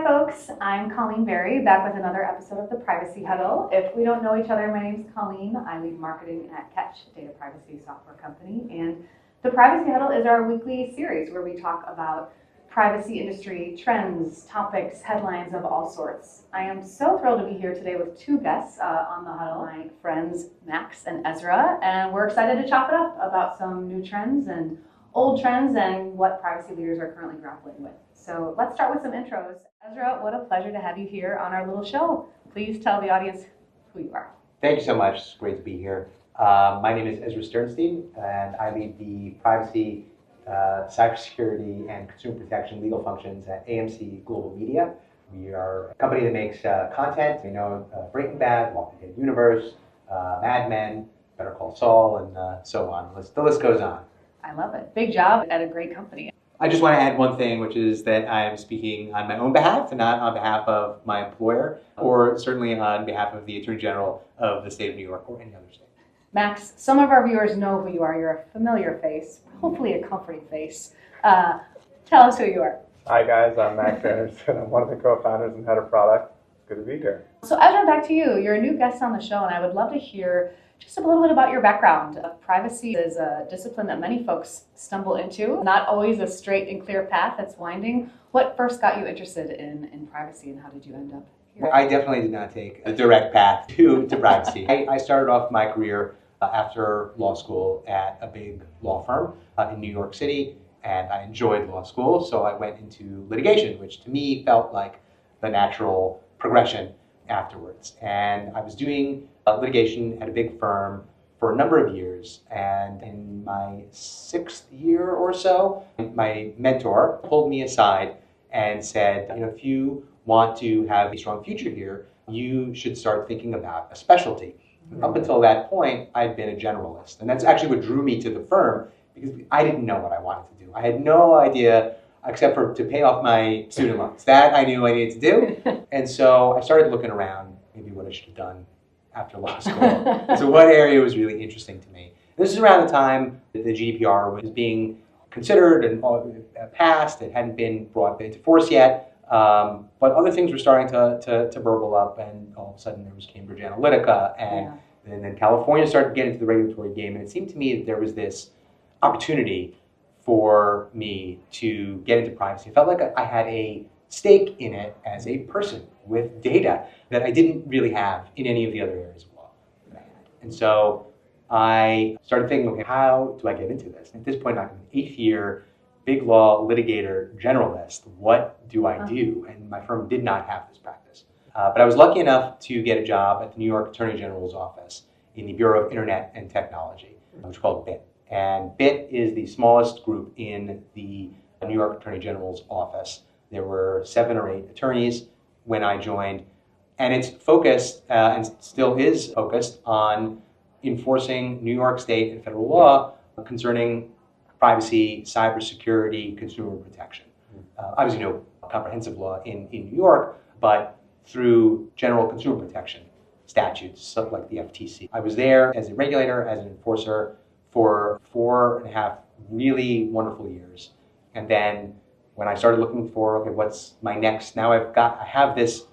Hi folks, I'm Colleen Barry, back with another episode of the Privacy Huddle. If we don't know each other, my name is Colleen. I lead marketing at Ketch, a data privacy software company. And the Privacy Huddle is our weekly series where we talk about privacy industry trends, topics, headlines of all sorts. I am so thrilled to be here today with two guests on the huddle, my friends Max and Ezra, and we're excited to chop it up about some new trends and old trends and what privacy leaders are currently grappling with. So let's start with some intros. Ezra, what a pleasure to have you here on our little show. Please tell the audience who you are. Thank you so much. It's great to be here. My name is Ezra Sternstein, and I lead the privacy, cybersecurity, and consumer protection legal functions at AMC Global Media. We are a company that makes content. You know, Breaking Bad, Walking Dead Universe, Mad Men, Better Call Saul, and so on. The list goes on. I love it. Big job at a great company. I just want to add one thing, which is that I am speaking on my own behalf and not on behalf of my employer, or certainly on behalf of the Attorney General of the state of New York or any other state. Max, some of our viewers know who you are. You're a familiar face, hopefully a comforting face. Tell us who you are. Hi guys, I'm Max Anderson. I'm one of the co-founders and head of product. It's good to be here. So Ezra, back to you. You're a new guest on the show, and I would love to hear just a little bit about your background. Privacy is a discipline that many folks stumble into, not always a straight and clear path that's winding. What first got you interested in privacy, and how did you end up here? I definitely did not take a direct path to privacy. I started off my career after law school at a big law firm in New York City, and I enjoyed law school, so I went into litigation, which to me felt like the natural progression afterwards. And I was doing litigation at a big firm for a number of years, and in my 6th year or so, my mentor pulled me aside and said, you know, if you want to have a strong future here, you should start thinking about a specialty. Up until that point, I'd been a generalist, and that's actually what drew me to the firm, because I didn't know what I wanted to do. I had no idea, except for to pay off my student loans. That I knew I needed to do, and so I started looking around, maybe what I should have done after law school. So what area was really interesting to me? This is around the time that the GDPR was being considered and passed. It hadn't been brought into force yet, but other things were starting to burble up, and all of a sudden there was Cambridge Analytica, and then California started to get into the regulatory game, and it seemed to me that there was this opportunity for me to get into privacy. I felt like I had a stake in it as a person with data that I didn't really have in any of the other areas of law. And so I started thinking, okay, how do I get into this? At this point, I'm an 8th year big law litigator generalist. What do I do? And my firm did not have this practice. But I was lucky enough to get a job at the New York Attorney General's office in the Bureau of Internet and Technology, which is called BIT. And BIT is the smallest group in the New York Attorney General's office. There were 7 or 8 attorneys when I joined, and it's focused, and still is focused, on enforcing New York state and federal law concerning privacy, cybersecurity, consumer protection. Obviously no comprehensive law in New York, but through general consumer protection statutes, stuff like the FTC. I was there as a regulator, as an enforcer, for 4.5 really wonderful years. And then when I started looking for, okay, what's my next, now I have this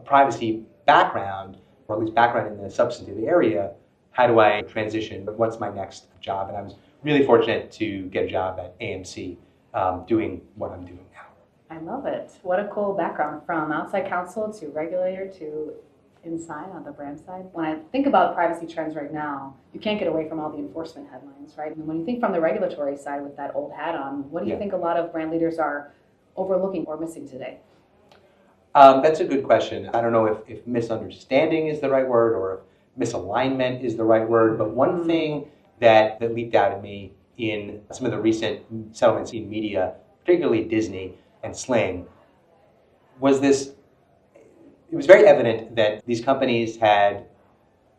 privacy background, or at least background in the substantive area, how do I transition? What's my next job? And I was really fortunate to get a job at AMC doing what I'm doing now. I love it. What a cool background, from outside counsel to regulator to inside on the brand side. When I think about privacy trends right now, you can't get away from all the enforcement headlines, right? And when you think from the regulatory side with that old hat on, what do you think a lot of brand leaders are overlooking or missing today? That's a good question. I don't know if misunderstanding is the right word or if misalignment is the right word, but one thing that leaped out at me in some of the recent settlements in media, particularly Disney and Sling, was this. It was very evident that these companies had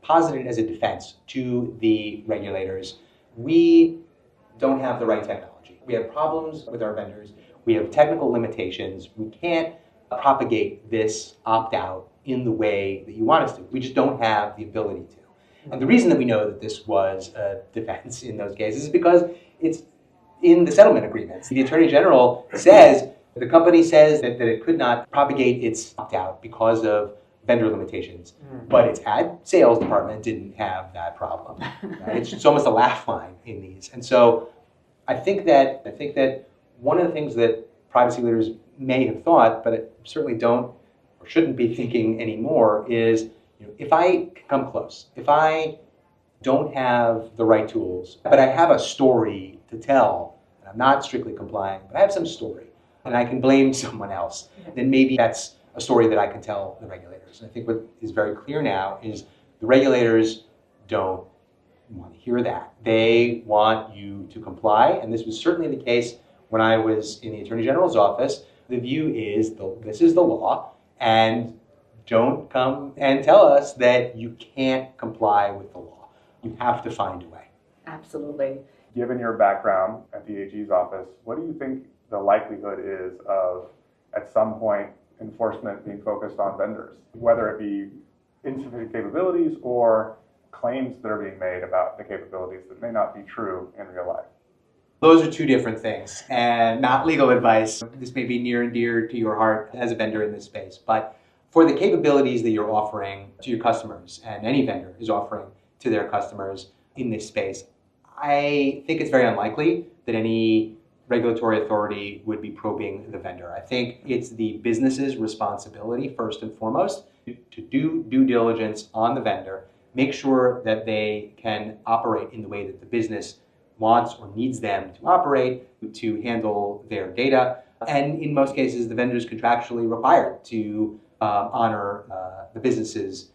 posited as a defense to the regulators, we don't have the right technology. We have problems with our vendors. We have technical limitations. We can't propagate this opt-out in the way that you want us to. We just don't have the ability to. And the reason that we know that this was a defense in those cases is because it's in the settlement agreements. The Attorney General says The company says that it could not propagate its opt-out because of vendor limitations, but its ad sales department didn't have that problem. Right? It's almost a laugh line in these. And so I think that one of the things that privacy leaders may have thought, but certainly don't or shouldn't be thinking anymore, is if I come close, if I don't have the right tools, but I have a story to tell, and I'm not strictly compliant, but I have some story, and I can blame someone else, then maybe that's a story that I can tell the regulators. And I think what is very clear now is the regulators don't want to hear that. They want you to comply, and this was certainly the case when I was in the Attorney General's office. The view is this is the law, and don't come and tell us that you can't comply with the law. You have to find a way. Absolutely. Given your background at the AG's office, what do you think the likelihood is of, at some point, enforcement being focused on vendors, whether it be insufficient capabilities or claims that are being made about the capabilities that may not be true in real life? Those are two different things, and not legal advice. This may be near and dear to your heart as a vendor in this space, but for the capabilities that you're offering to your customers, and any vendor is offering to their customers in this space, I think it's very unlikely that any regulatory authority would be probing the vendor. I think it's the business's responsibility, first and foremost, to do due diligence on the vendor, make sure that they can operate in the way that the business wants or needs them to operate, to handle their data. And in most cases, the vendor is contractually required to honor the business's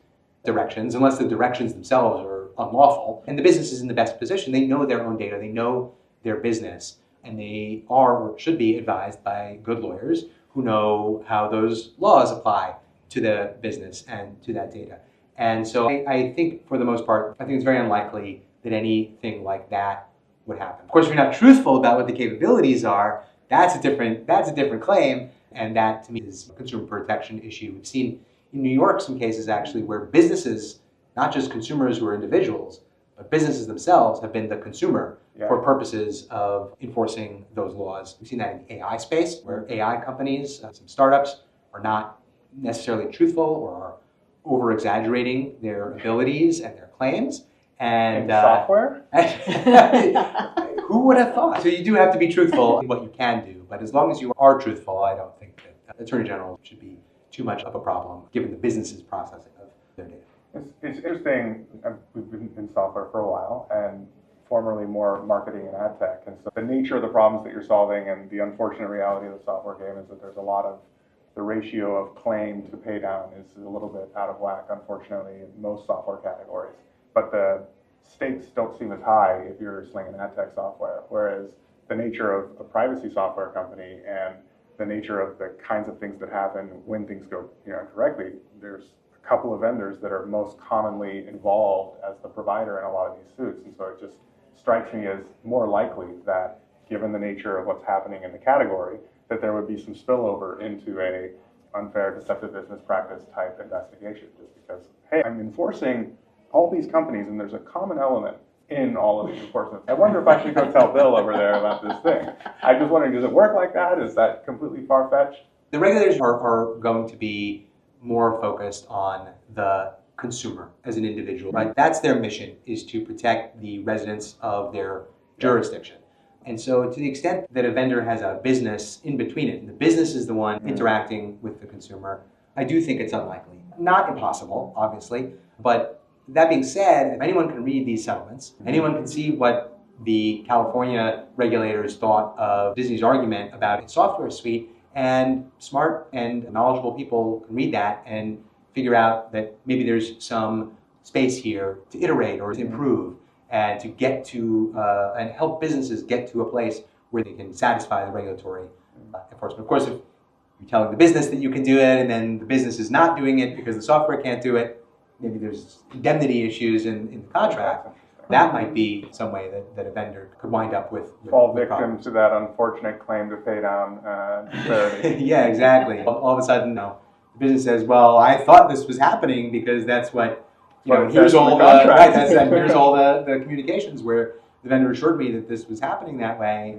directions, unless the directions themselves are unlawful. And the business is in the best position. They know their own data, they know their business, and they are or should be advised by good lawyers who know how those laws apply to the business and to that data. And so I think for the most part, I think it's very unlikely that anything like that would happen. Of course, if you're not truthful about what the capabilities are, that's a different claim, and that to me is a consumer protection issue. We've seen in New York some cases actually where businesses, not just consumers who are individuals, but businesses themselves have been the consumer for purposes of enforcing those laws. We've seen that in the AI space, where AI companies, some startups, are not necessarily truthful or are over-exaggerating their abilities and their claims. And software? Who would have thought? So you do have to be truthful in what you can do, but as long as you are truthful, I don't think that Attorney General should be too much of a problem given the business's processing of their data. It's interesting. We've been in software for a while, and formerly more marketing and ad tech. And so the nature of the problems that you're solving and the unfortunate reality of the software game is that there's a lot of the ratio of claim to pay down is a little bit out of whack, unfortunately, in most software categories. But the stakes don't seem as high if you're slinging ad tech software, whereas the nature of a privacy software company and the nature of the kinds of things that happen when things go correctly, there's a couple of vendors that are most commonly involved as the provider in a lot of these suits. And so it just strikes me as more likely that, given the nature of what's happening in the category, that there would be some spillover into a unfair, deceptive business practice type investigation, just because, hey, I'm enforcing all these companies and there's a common element in all of these enforcements. I wonder if I should go tell Bill over there about this thing. I'm just wondering, does it work like that? Is that completely far-fetched? The regulators are going to be more focused on the consumer as an individual, right? That's their mission, is to protect the residents of their jurisdiction. And so to the extent that a vendor has a business in between it, and the business is the one interacting with the consumer, I do think it's unlikely. Not impossible, obviously, but that being said, anyone can read these settlements. Anyone can see what the California regulators thought of Disney's argument about its software suite, and smart and knowledgeable people can read that and figure out that maybe there's some space here to iterate or to improve and to get to and help businesses get to a place where they can satisfy the regulatory enforcement. Of course, if you're telling the business that you can do it and then the business is not doing it because the software can't do it, maybe there's indemnity issues in the contract. That might be some way that a vendor could wind up with fall victim to that unfortunate claim to pay down disparity. Yeah, exactly. All of a sudden, the business says, "Well, I thought this was happening because that's what here's all the communications where the vendor assured me that this was happening that way."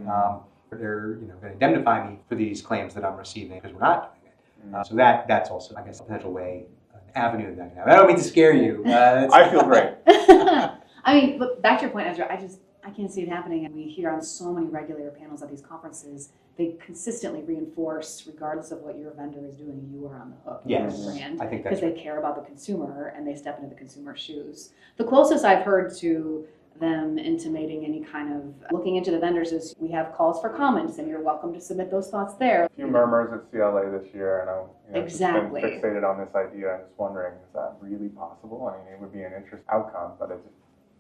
they're going to indemnify me for these claims that I'm receiving because we're not doing it. So that's also, I guess, a potential way, an avenue that I can have. I don't mean to scare you. I feel great. I mean, look, back to your point, Ezra, I can't see it happening. And we hear on so many regulator panels at these conferences, they consistently reinforce, regardless of what your vendor is doing, you are on the hook with Yes, your brand. I think that's because they care about the consumer and they step into the consumer's shoes. The closest I've heard to them intimating any kind of looking into the vendors is we have calls for comments and you're welcome to submit those thoughts there. A few murmurs at CLA this year, and I'm Exactly. just been fixated on this idea and just wondering, is that really possible? I mean, it would be an interesting outcome, but of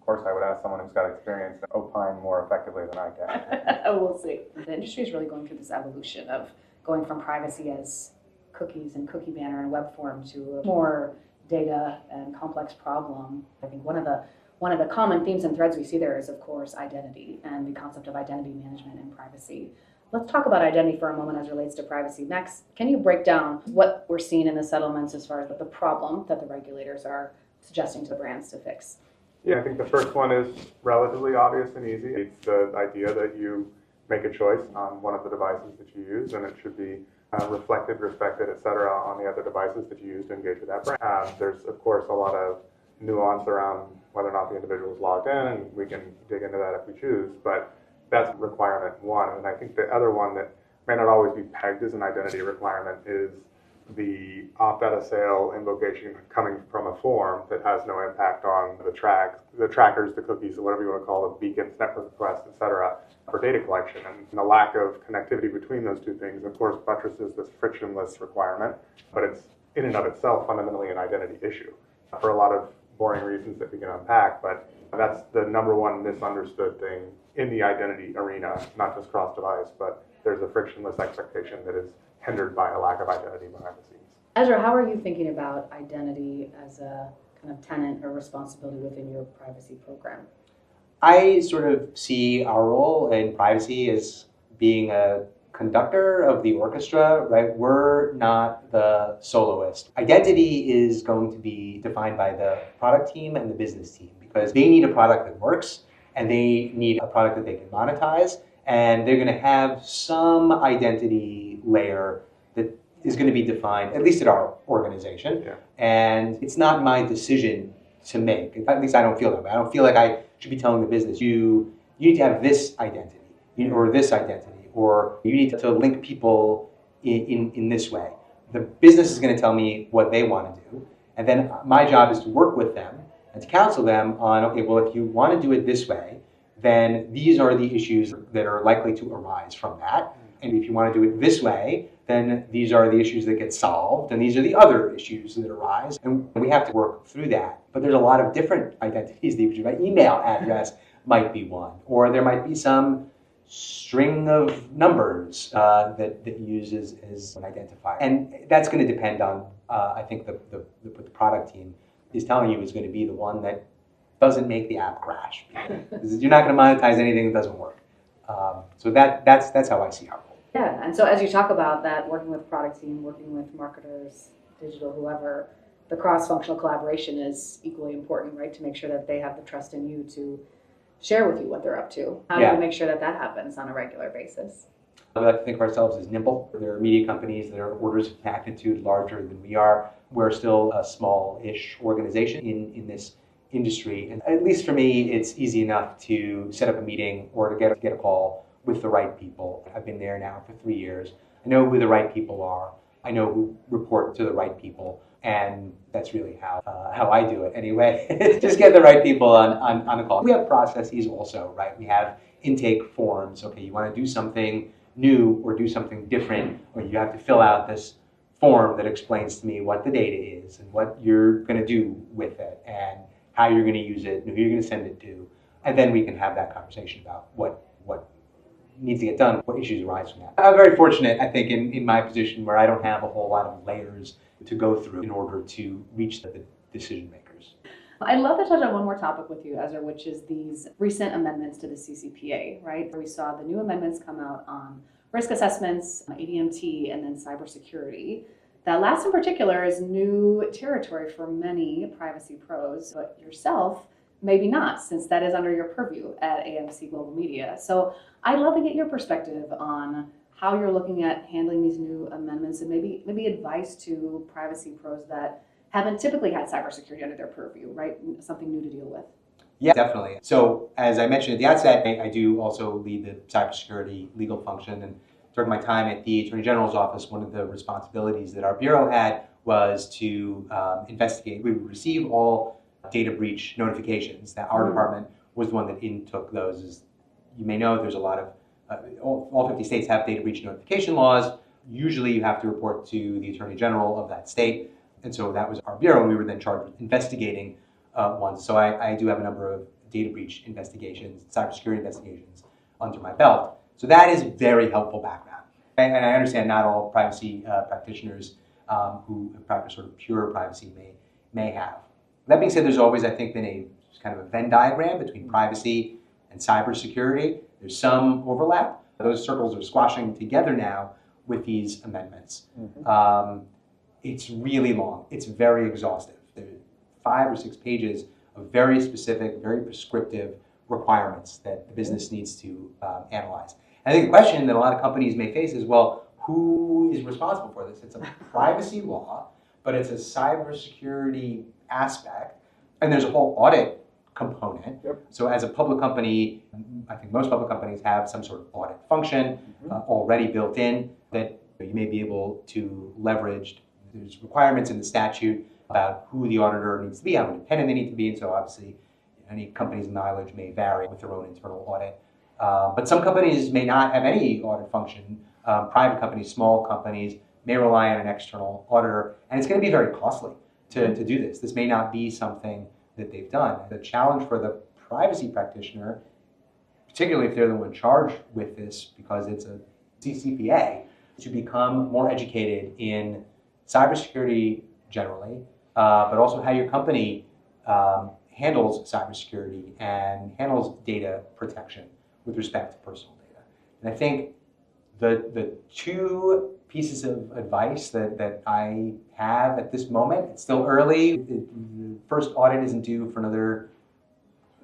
course I would ask someone who's got experience to opine more effectively than I can. We'll see. The industry is really going through this evolution of going from privacy as cookies and cookie banner and web form to a more data and complex problem. I think one of the common themes and threads we see there is, of course, identity and the concept of identity management and privacy. Let's talk about identity for a moment as it relates to privacy. Max, can you break down what we're seeing in the settlements as far as the problem that the regulators are suggesting to the brands to fix? Yeah, I think the first one is relatively obvious and easy. It's the idea that you make a choice on one of the devices that you use, and it should be reflected, respected, et cetera, on the other devices that you use to engage with that brand. There's, of course, a lot of nuance around whether or not the individual is logged in, and we can dig into that if we choose, but that's requirement one. And I think the other one that may not always be pegged as an identity requirement is the opt-out-of-sale invocation coming from a form that has no impact on the trackers, the cookies, or whatever you want to call it, beacons, network requests, et cetera, for data collection. And the lack of connectivity between those two things, of course, buttresses this frictionless requirement, but it's in and of itself fundamentally an identity issue for a lot of boring reasons that we can unpack, but that's the number one misunderstood thing in the identity arena, not just cross-device, but there's a frictionless expectation that is hindered by a lack of identity behind the scenes. Ezra, how are you thinking about identity as a kind of tenant or responsibility within your privacy program? I sort of see our role in privacy as being a conductor of the orchestra, right? We're not the soloist. Identity is going to be defined by the product team and the business team because they need a product that works and they need a product that they can monetize, and they're going to have some identity layer that is going to be defined, at least at our organization. Yeah. And it's not my decision to make. At least I don't feel that way. I don't feel like I should be telling the business, you need to have this identity or this identity, or you need to link people in this way. The business is going to tell me what they want to do, and then my job is to work with them and to counsel them on, okay, well, if you want to do it this way, then these are the issues that are likely to arise from that. And if you want to do it this way, then these are the issues that get solved, and these are the other issues that arise. And we have to work through that. But there's a lot of different identities that you could do. My email address might be one, or there might be some string of numbers that uses as an identifier. And that's going to depend on, I think, the product team is telling you is going to be the one that doesn't make the app crash. You're not going to monetize anything that doesn't work. So that's how I see our role. Yeah, and so as you talk about that, working with product team, working with marketers, digital, whoever, the cross-functional collaboration is equally important, right? To make sure that they have the trust in you to share with you what they're up to. How do we make sure that that happens on a regular basis? We like to think of ourselves as nimble. There are media companies that are orders of magnitude larger than we are. We're still a small-ish organization in this industry. And at least for me, it's easy enough to set up a meeting or to get a call with the right people. I've been there now for 3 years. I know who the right people are. I know who report to the right people. And that's really how I do it anyway. Just get the right people on a call. We have processes also, right? We have intake forms. Okay, you want to do something new or do something different, or you have to fill out this form that explains to me what the data is and what you're going to do with it and how you're going to use it and who you're going to send it to. And then we can have that conversation about what needs to get done, what issues arise from that. I'm very fortunate, I think, in my position where I don't have a whole lot of layers to go through in order to reach the decision makers. I'd love to touch on one more topic with you, Ezra, which is these recent amendments to the CCPA, right? We saw the new amendments come out on risk assessments, ADMT, and then cybersecurity. That last in particular is new territory for many privacy pros, but yourself maybe not, since that is under your purview at AMC Global Media. So I'd love to get your perspective on how you're looking at handling these new amendments, and maybe advice to privacy pros that haven't typically had cybersecurity under their purview, right? Something new to deal with. Yeah, definitely. So as I mentioned at the outset, I do also lead the cybersecurity legal function, and during my time at the Attorney General's office, one of the responsibilities that our bureau had was to investigate. We would receive all data breach notifications. That our department was the one that intook those. As you may know, there's a lot of, all 50 states have data breach notification laws. Usually you have to report to the Attorney General of that state. And so that was our bureau, and we were then charged with investigating ones. So I do have a number of data breach investigations, cybersecurity investigations under my belt. So that is very helpful background. And I understand not all privacy practitioners who practice sort of pure privacy may have. That being said, there's always, I think, been a kind of a Venn diagram between privacy and cybersecurity. There's some overlap. Those circles are squashing together now with these amendments. It's really long. It's very exhaustive. There's 5 or 6 pages of very specific, very prescriptive requirements that the business needs to analyze. I think the question that a lot of companies may face is, well, who is responsible for this? It's a privacy law, but it's a cybersecurity aspect, and there's a whole audit component. So as a public company, I think most public companies have some sort of audit function already built in that you may be able to leverage. There's requirements in the statute about who the auditor needs to be, how independent they need to be, and so obviously any company's mileage may vary with their own internal audit. But some companies may not have any audit function. Private companies, small companies may rely on an external auditor, and it's going to be very costly to do this. This may not be something that they've done. The challenge for the privacy practitioner, particularly if they're the one charged with this because it's a CCPA, to become more educated in cybersecurity generally, but also how your company handles cybersecurity and handles data protection with respect to personal data. And I think the 2 pieces of advice that I have at this moment, it's still early, the first audit isn't due for another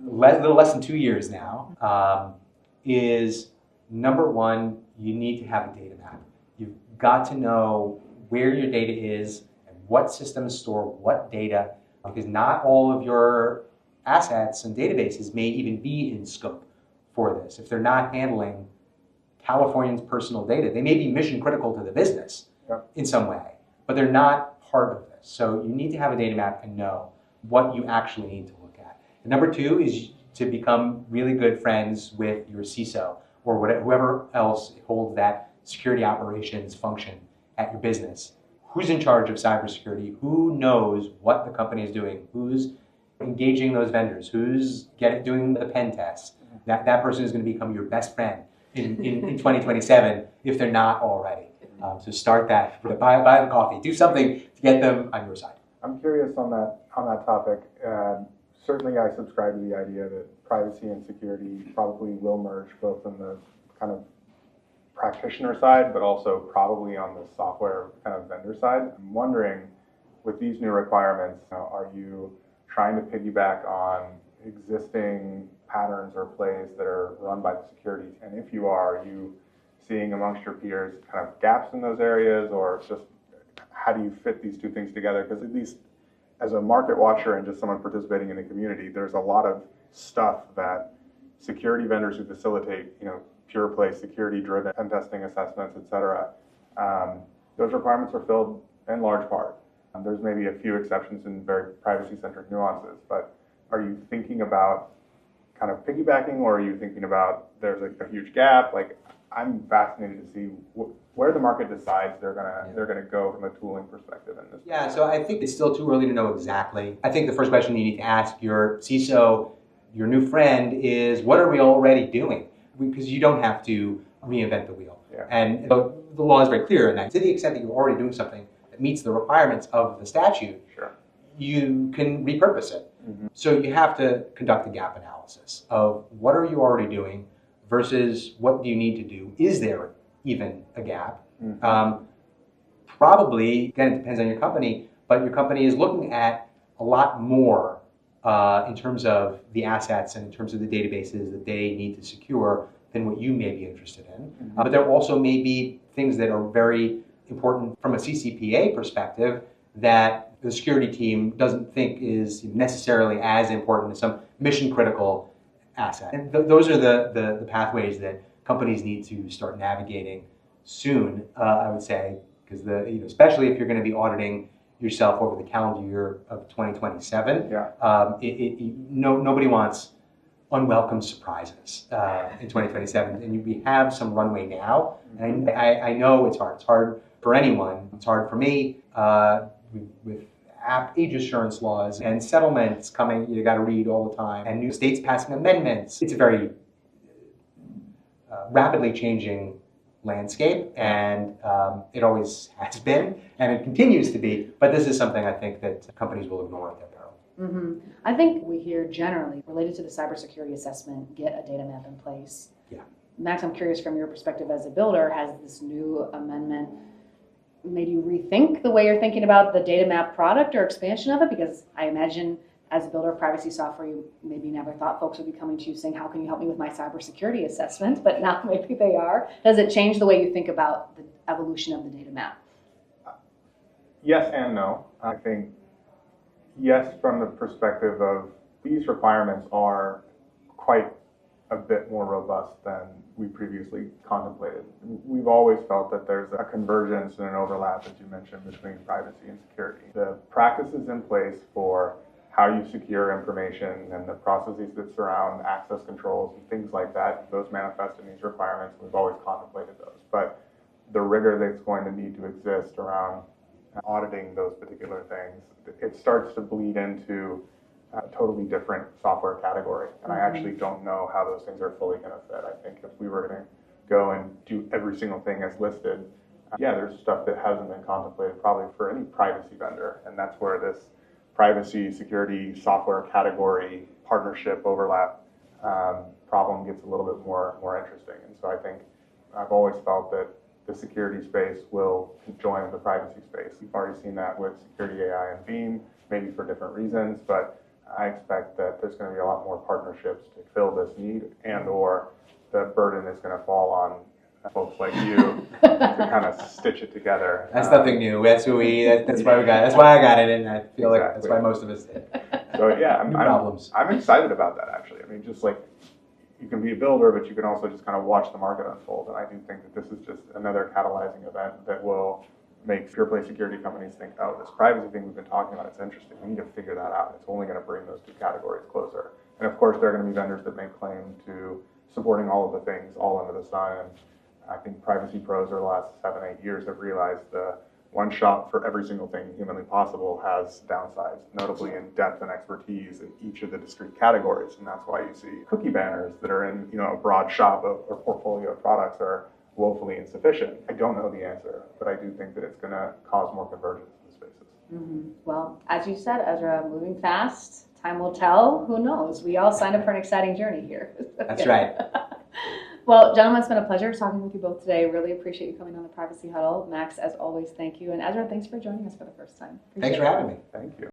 little less than 2 years now, is number 1, you need to have a data map. You've got to know where your data is and what systems store what data, because not all of your assets and databases may even be in scope for this. If they're not handling Californians' personal data, they may be mission critical to the business in some way, but they're not part of this. So you need to have a data map and know what you actually need to look at. And number 2 is to become really good friends with your CISO or whoever else holds that security operations function at your business. Who's in charge of cybersecurity? Who knows what the company is doing? Who's engaging those vendors? Who's doing the pen tests? That person is going to become your best friend in 2027 if they're not already. So start that. Buy them coffee. Do something to get them on your side. I'm curious on that topic. Certainly, I subscribe to the idea that privacy and security probably will merge both in the kind of practitioner side, but also probably on the software kind of vendor side. I'm wondering, with these new requirements, are you trying to piggyback on existing patterns or plays that are run by the security? And if you are you seeing amongst your peers kind of gaps in those areas, or just how do you fit these 2 things together? Because at least as a market watcher and just someone participating in the community, there's a lot of stuff that security vendors who facilitate, pure play security-driven pen testing assessments, et cetera, those requirements are filled in large part. There's maybe a few exceptions in very privacy-centric nuances, but are you thinking about kind of piggybacking, or are you thinking about there's a huge gap? Like, I'm fascinated to see where the market decides they're gonna go from a tooling perspective in this. Yeah, so I think it's still too early to know exactly. I think the first question you need to ask your CISO, your new friend, is what are we already doing? Because you don't have to reinvent the wheel. And the law is very clear in that to the extent that you're already doing something that meets the requirements of the statute, you can repurpose it. So you have to conduct a gap analysis of what are you already doing versus what do you need to do. Is there even a gap? Probably, again, it depends on your company, but your company is looking at a lot more in terms of the assets and in terms of the databases that they need to secure than what you may be interested in. But there also may be things that are very important from a CCPA perspective that the security team doesn't think is necessarily as important as some mission critical asset. And those are the pathways that companies need to start navigating soon, I would say, because especially if you're going to be auditing yourself over the calendar year of 2027, nobody wants unwelcome surprises in 2027, and we have some runway now. And I know it's hard. It's hard for anyone. It's hard for me with age assurance laws and settlements coming. You got to read all the time, and new states passing amendments. It's a very rapidly changing landscape, and it always has been, and it continues to be. But this is something I think that companies will ignore at their peril. Mm-hmm. I think we hear generally related to the cybersecurity assessment, get a data map in place. Yeah. Max, I'm curious from your perspective as a builder, has this new amendment made you rethink the way you're thinking about the data map product or expansion of it? Because I imagine as a builder of privacy software, you maybe never thought folks would be coming to you saying, how can you help me with my cybersecurity assessment? But now maybe they are. Does it change the way you think about the evolution of the data map? Yes and no. I think yes, from the perspective of these requirements are quite a bit more robust than we previously contemplated. We've always felt that there's a convergence and an overlap, as you mentioned, between privacy and security. The practices in place for how you secure information and the processes that surround access controls and things like that, those manifest in these requirements. We've always contemplated those. But the rigor that's going to need to exist around auditing those particular things, it starts to bleed into a totally different software category. And I actually don't know how those things are fully going to fit. I think if we were going to go and do every single thing as listed, there's stuff that hasn't been contemplated probably for any privacy vendor. And that's where this privacy security software category partnership overlap problem gets a little bit more interesting. And so I think I've always felt that the security space will join the privacy space. We've already seen that with Security AI and Beam, maybe for different reasons, but I expect that there's going to be a lot more partnerships to fill this need, and or the burden is going to fall on folks like you to kind of stitch it together. That's nothing new. That's who that's why we got. That's why I got it, and I feel like that's why most of us did. So yeah, I'm excited about that actually. I mean, just like you can be a builder, but you can also just kind of watch the market unfold. And I do think that this is just another catalyzing event that will make pure play security companies think, oh, this privacy thing we've been talking about, it's interesting. We need to figure that out. It's only going to bring those two categories closer. And of course, there are going to be vendors that make claim to supporting all of the things all under the sun. And I think privacy pros over the last 7-8 years have realized the one shop for every single thing humanly possible has downsides, notably in depth and expertise in each of the discrete categories. And that's why you see cookie banners that are in a broad shop or portfolio of products are woefully insufficient. I don't know the answer, but I do think that it's going to cause more convergence in the spaces. Mm-hmm. Well, as you said, Ezra, moving fast, time will tell. Who knows? We all signed up for an exciting journey here. That's right. Well, gentlemen, it's been a pleasure talking with you both today. Really appreciate you coming on the Privacy Huddle. Max, as always, thank you. And Ezra, thanks for joining us for the first time. Thanks for having me. Thank you.